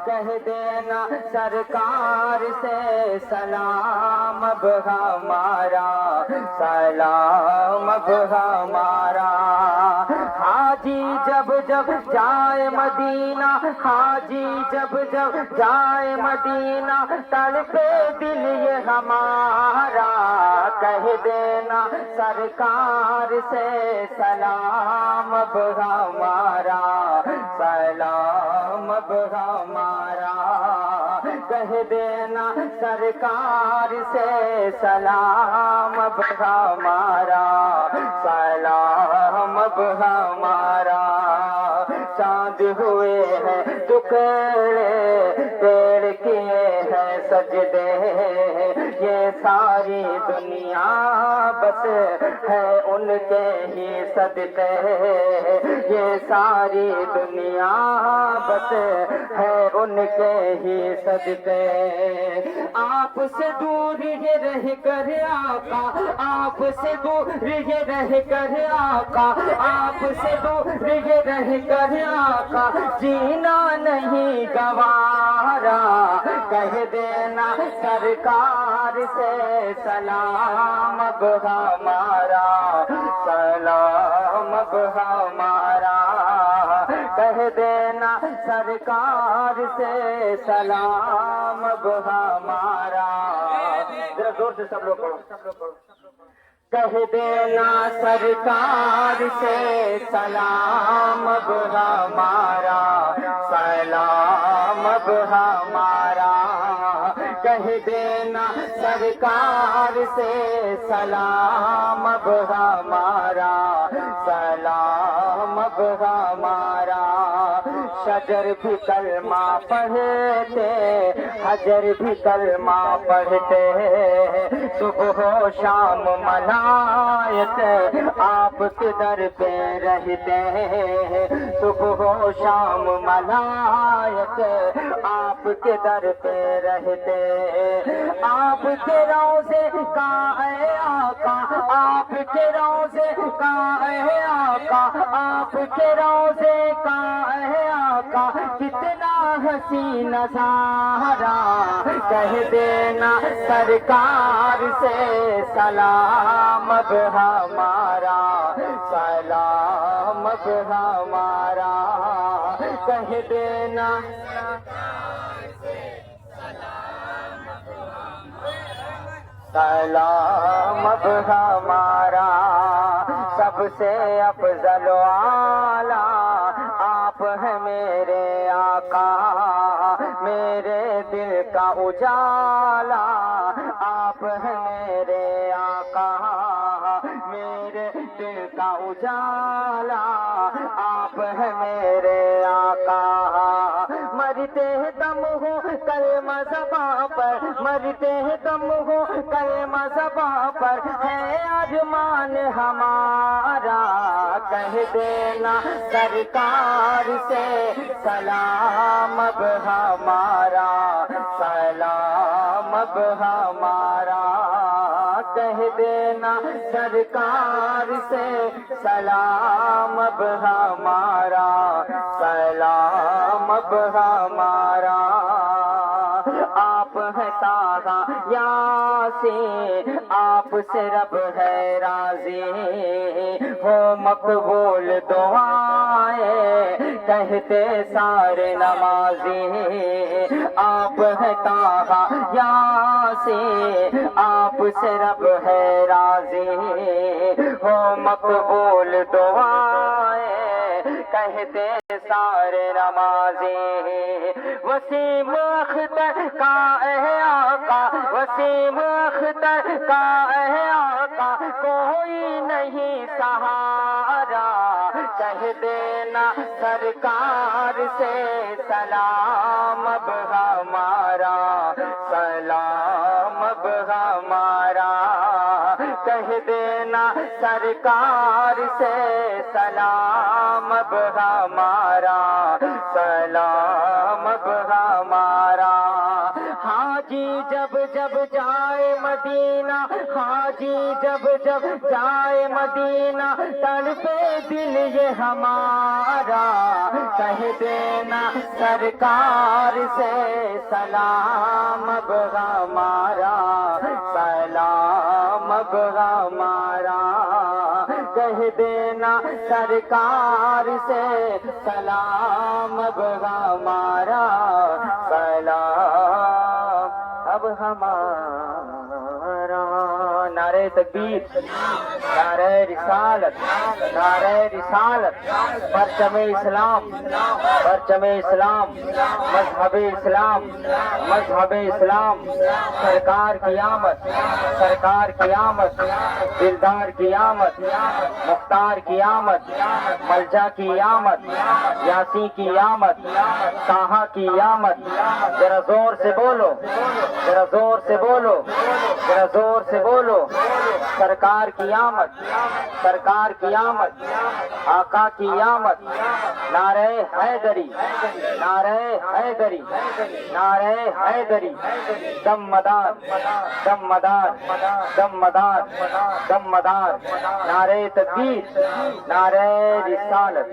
کہہ دینا سرکار سے سلام اب ہمارا، سلام اب ہمارا۔ حاجی جب جب جائے مدینہ، حاجی جب جب جائے مدینہ، تڑپے دل یہ ہمارا، کہہ دینا سرکار سے سلام اب ہمارا، سلام اب ہمارا۔ کہہ دینا سرکار سے سلام اب ہمارا، سلام اب ہمارا۔ چاند ہوئے ہیں ٹکڑے، پیڑ کیے ہیں سجدے، یہ ساری دنیا بس ہے ان کے ہی صدقے، یہ ساری دنیا بس ہے ان کے ہی صدقے۔ آپ سے دور یہ رہ کر آقا، آپ سے دور یہ رہ کر آقا، آپ سے دور یہ رہ کر آقا، جینا نہیں گوارا، کہہ دینا سرکار سے سلام اب ہمارا، سلام اب ہمارا۔ کہہ دینا سرکار سے سلام اب ہمارا۔ ذرا زور سے سب لوگ پڑھو۔ کہہ دینا سرکار سے سلام اب ہمارا، سلام اب ہمارا۔ کہہ دینا سرکار سے سلام اب ہمارا، سلام اب ہمارا۔ شجر بھی کلمہ پڑھتے، حجر بھی کلمہ پڑھتے، صبح و شام ملائک آپ کے در پہ رہتے، صبح و شام ملائک آپ کے در پہ رہتے۔ آپ کے روضے کا اے آقا، آپ کے روضے کا اے آقا، آپ کے روضے کا اے آقا، کتنا حسین نظارہ، کہہ دینا سرکار سے سلام اب ہمارا، سلام اب ہمارا۔ کہہ دینا سلام اب ہمارا۔ سب سے افضل و اعلیٰ آپ ہیں میرے آقا، میرے دل کا اجالا آپ ہیں میرے آقا، میرے دل کا اجالا آپ ہیں میرے آقا۔ مرتے دم ہو کلمہ زباں پر، مرتے دم ہو کلمہ زباں پر، ہے ارمان ہمارا، کہہ دینا سرکار سے سلام اب ہمارا، سلام اب ہمارا۔ کہہ دینا سرکار سے سلام اب ہمارا، سلام اب ہمارا۔ آپ ہیں طٰہٰ یاسین، آپ سے رب ہے راضی، ہو مقبول دعائیں کہتے سارے نمازی۔ آپ ہیں طٰہٰ یاسین، آپ سے رب ہے راضی، ہو مقبول دعائیں کہتے سارے نمازی۔ وسیم اختر کا اے آقا، وسیم اختر کا اے آقا، کوئی نہیں سہارا، کہہ دینا سرکار سے سلام اب ہمارا، سلام اب ہمارا۔ کہہ دینا سرکار سے سلام اب ہمارا، سلام اب ہمارا۔ حاجی جب جب جائے مدینہ، حاجی جب جب جائے مدینہ، تڑپے دل یہ ہمارا، کہہ دینا سرکار سے سلام اب ہمارا، سلام اب ہمارا، کہہ دینا سرکار سے سلام اب ہمارا، سلام اب ہمارا۔ نعرہ تکبیر، نعرہ رسالت، نعرہ رسالت، پرچم اسلام، پرچم اسلام، مذہب اسلام، مذہب اسلام، سرکار کی آمد، سرکار کی آمد، دلدار کی آمد، مختار کی آمد، ملجا کی آمد، یاسی کی آمد، طٰہٰ کی آمد۔ ذرا زور سے بولو، ذرا زور سے بولو، ذرا زور سے بولو، سرکار کی آمد، سرکار کی آمد، آقا کی آمد۔ نعرہ حیدری، نعرہ حیدری، نعرہ حیدری، دم مدار، دم مدار، دم مدار، دم مدار، نعرہ تکبیر، نعرہ رسالت۔